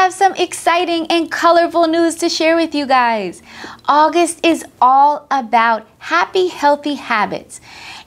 have some exciting and colorful news to share with you guys. August is all about happy, healthy habits.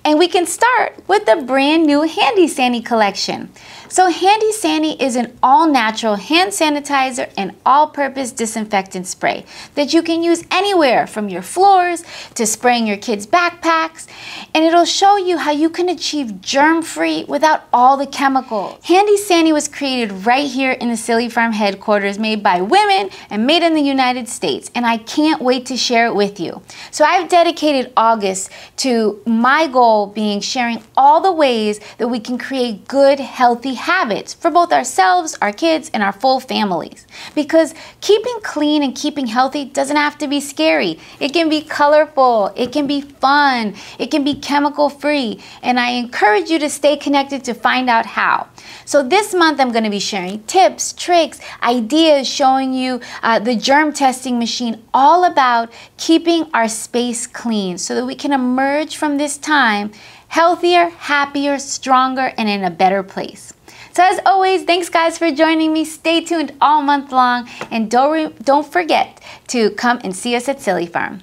And we can start with the brand new Handy Sani collection. So Handy Sani is an all-natural hand sanitizer and all-purpose disinfectant spray that you can use anywhere from your floors to spraying your kids' backpacks. And it'll show you how you can achieve germ-free without all the chemicals. Handy Sani was created right here in the Silly Farm headquarters, made by women and made in the United States. And I can't wait to share it with you. So I've dedicated August to my goal being sharing all the ways that we can create good, healthy habits for both ourselves, our kids, and our full families. Because keeping clean and keeping healthy doesn't have to be scary. It can be colorful, it can be fun, it can be chemical free, and I encourage you to stay connected to find out how. So this month I'm going to be sharing tips, tricks, ideas, showing you the germ testing machine, all about keeping our space clean so that we can emerge from this time healthier, happier, stronger, and in a better place. So as always, thanks guys for joining me. Stay tuned all month long, and don't forget to come and see us at Silly Farm.